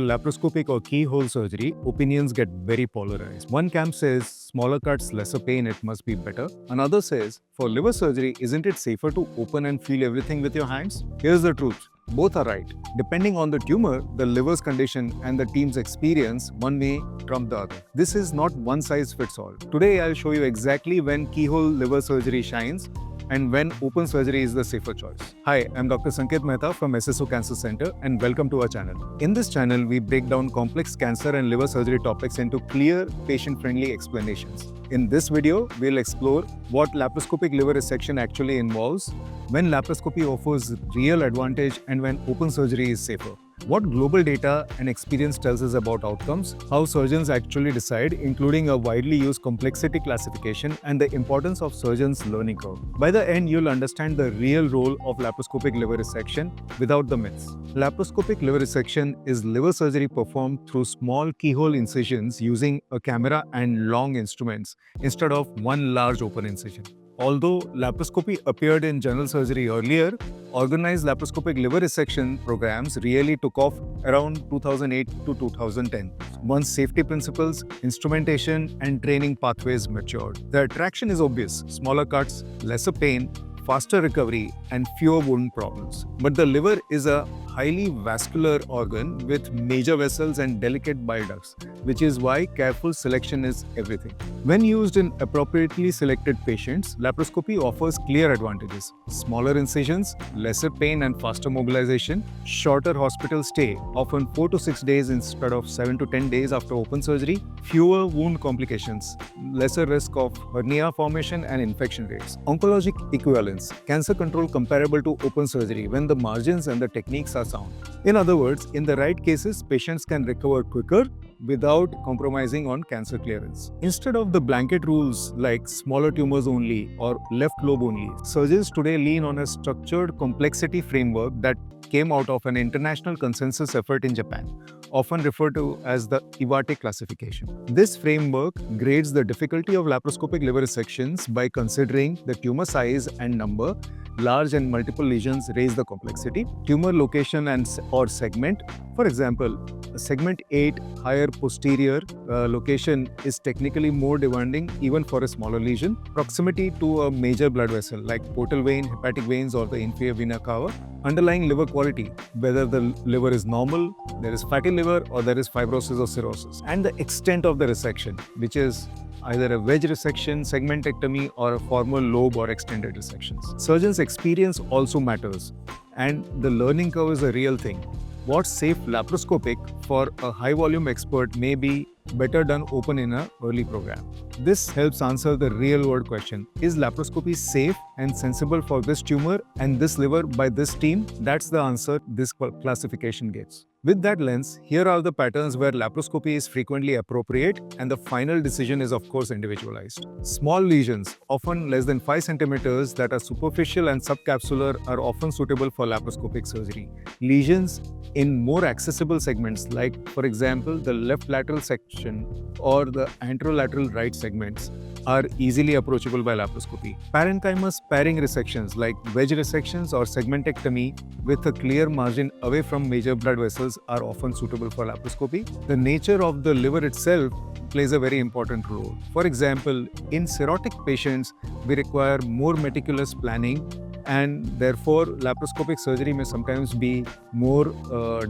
Laparoscopic or keyhole surgery, opinions get very polarized. One camp says smaller cuts, lesser pain, it must be better. Another says, for liver surgery, isn't it safer to open and feel everything with your hands? Here's the truth. Both are right. Depending on the tumor, the liver's condition, and the team's experience, one may trump the other. This is not one size fits all. Today, I'll show you exactly when keyhole liver surgery shines and when open surgery is the safer choice. Hi, I'm Dr. Sanket Mehta from SSO Cancer Center and welcome to our channel. In this channel, we break down complex cancer and liver surgery topics into clear, patient-friendly explanations. In this video, we'll explore what laparoscopic liver resection actually involves, when laparoscopy offers real advantage and when open surgery is safer. What global data and experience tells us about outcomes, how surgeons actually decide, including a widely used complexity classification and the importance of surgeons' learning curve. By the end, you'll understand the real role of laparoscopic liver resection without the myths. Laparoscopic liver resection is liver surgery performed through small keyhole incisions using a camera and long instruments instead of one large open incision. Although laparoscopy appeared in general surgery earlier, organized laparoscopic liver resection programs really took off around 2008 to 2010. Once safety principles, instrumentation, and training pathways matured. The attraction is obvious: smaller cuts, lesser pain, faster recovery, and fewer wound problems. But the liver is a highly vascular organ with major vessels and delicate bile ducts, which is why careful selection is everything. When used in appropriately selected patients, laparoscopy offers clear advantages: smaller incisions, lesser pain and faster mobilization, shorter hospital stay, often 4 to 6 days instead of 7 to 10 days after open surgery, fewer wound complications, lesser risk of hernia formation and infection rates. Oncologic equivalence, cancer control comparable to open surgery when the margins and the techniques are sound. In other words, in the right cases, patients can recover quicker without compromising on cancer clearance. Instead of the blanket rules like smaller tumors only or left lobe only, surgeons today lean on a structured complexity framework that came out of an international consensus effort in Japan, often referred to as the Iwate classification. This framework grades the difficulty of laparoscopic liver resections by considering the tumor size and number. Large and multiple lesions raise the complexity. Tumor location or segment. For example, segment 8 higher posterior location is technically more demanding even for a smaller lesion. Proximity to a major blood vessel like portal vein, hepatic veins, or the inferior vena cava. Underlying liver quality, whether the liver is normal, there is fatty liver, or there is fibrosis or cirrhosis. And the extent of the resection, which is either a wedge resection, segmentectomy, or a formal lobe or extended resections. Surgeons' experience also matters, and the learning curve is a real thing. What's safe laparoscopic for a high-volume expert may be better done open in an early program. This helps answer the real-world question: is laparoscopy safe and sensible for this tumor and this liver by this team? That's the answer this classification gives. With that lens, here are the patterns where laparoscopy is frequently appropriate, and the final decision is of course individualized. Small lesions, often less than 5 centimeters, that are superficial and subcapsular are often suitable for laparoscopic surgery. Lesions in more accessible segments like, for example, the left lateral section or the anterolateral right segments, are easily approachable by laparoscopy. Parenchyma sparing resections like wedge resections or segmentectomy with a clear margin away from major blood vessels are often suitable for laparoscopy. The nature of the liver itself plays a very important role. For example, in cirrhotic patients, we require more meticulous planning, and therefore laparoscopic surgery may sometimes be more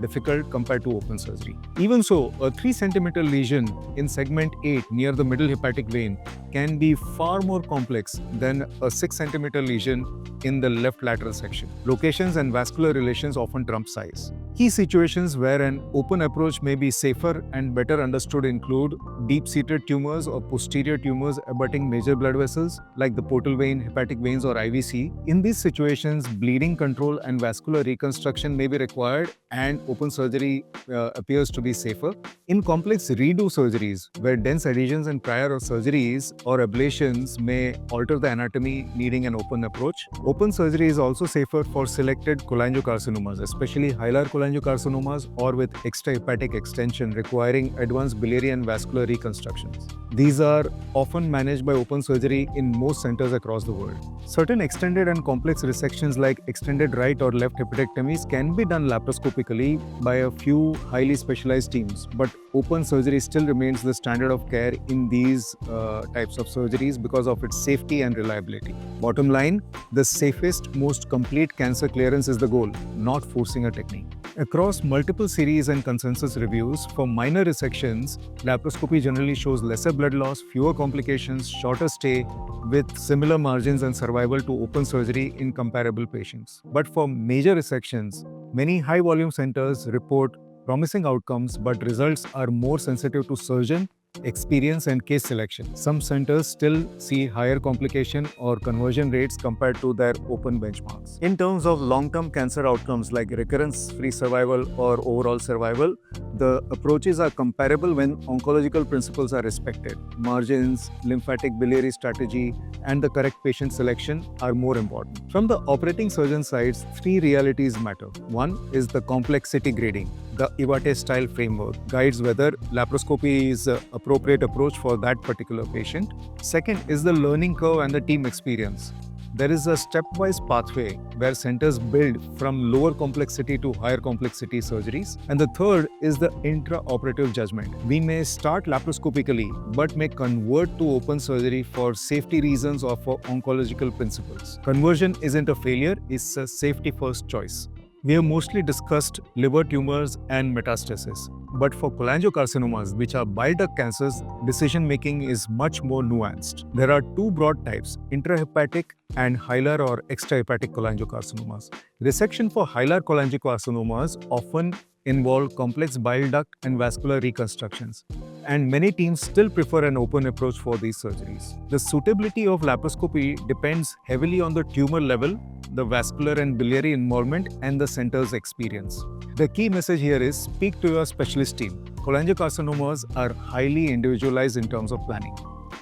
difficult compared to open surgery. Even so, a 3 centimeter lesion in segment 8 near the middle hepatic vein can be far more complex than a 6 centimeter lesion in the left lateral section. Locations and vascular relations often trump size. Key situations where an open approach may be safer and better understood include deep-seated tumors or posterior tumors abutting major blood vessels like the portal vein, hepatic veins, or IVC. In these situations, bleeding control and vascular reconstruction may be required, and open surgery appears to be safer. In complex redo surgeries, where dense adhesions and prior surgeries or ablations may alter the anatomy needing an open approach, open surgery is also safer for selected cholangiocarcinomas, especially hilar cholangiocarcinomas or with extrahepatic extension requiring advanced biliary and vascular reconstructions. These are often managed by open surgery in most centers across the world. Certain extended and complex complex resections like extended right or left hepatectomies can be done laparoscopically by a few highly specialized teams, but open surgery still remains the standard of care in these types of surgeries because of its safety and reliability. Bottom line, the safest, most complete cancer clearance is the goal, not forcing a technique. Across multiple series and consensus reviews, for minor resections, laparoscopy generally shows lesser blood loss, fewer complications, shorter stay, with similar margins and survival to open surgery in comparable patients. But for major resections, many high-volume centers report promising outcomes, but results are more sensitive to surgeon experience and case selection. Some centers still see higher complication or conversion rates compared to their open benchmarks. In terms of long-term cancer outcomes like recurrence-free survival or overall survival, the approaches are comparable when oncological principles are respected. Margins, lymphatic biliary strategy, and the correct patient selection are more important. From the operating surgeon side, three realities matter. One is the complexity grading. The Iwate style framework guides whether laparoscopy is an appropriate approach for that particular patient. Second is the learning curve and the team experience. There is a stepwise pathway where centers build from lower complexity to higher complexity surgeries. And the third is the intraoperative judgment. We may start laparoscopically but may convert to open surgery for safety reasons or for oncological principles. Conversion isn't a failure, it's a safety first choice. We have mostly discussed liver tumors and metastasis, but for cholangiocarcinomas, which are bile duct cancers, decision-making is much more nuanced. There are two broad types, intrahepatic and hilar or extrahepatic cholangiocarcinomas. Resection for hilar cholangiocarcinomas often involve complex bile duct and vascular reconstructions, and many teams still prefer an open approach for these surgeries. The suitability of laparoscopy depends heavily on the tumor level, the vascular and biliary involvement, and the center's experience. The key message here is speak to your specialist team. Cholangiocarcinomas are highly individualized in terms of planning.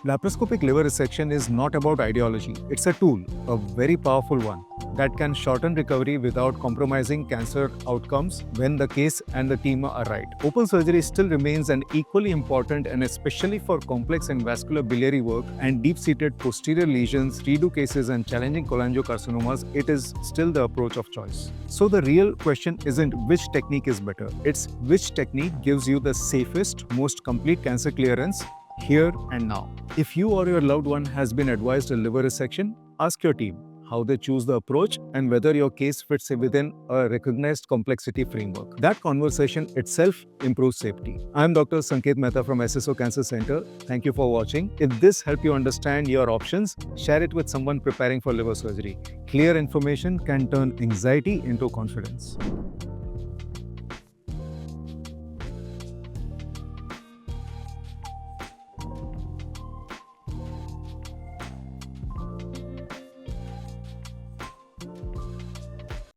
Laparoscopic liver resection is not about ideology. It's a tool, a very powerful one, that can shorten recovery without compromising cancer outcomes when the case and the team are right. Open surgery still remains an equally important, and especially for complex and vascular biliary work and deep-seated posterior lesions, redo cases and challenging cholangiocarcinomas, it is still the approach of choice. So the real question isn't which technique is better, it's which technique gives you the safest, most complete cancer clearance here and now. If you or your loved one has been advised a liver resection, ask your team how they choose the approach and whether your case fits within a recognized complexity framework. That conversation itself improves safety. I'm Dr. Sanket Mehta from SSO Cancer Center. Thank you for watching. If this helped you understand your options, share it with someone preparing for liver surgery. Clear information can turn anxiety into confidence.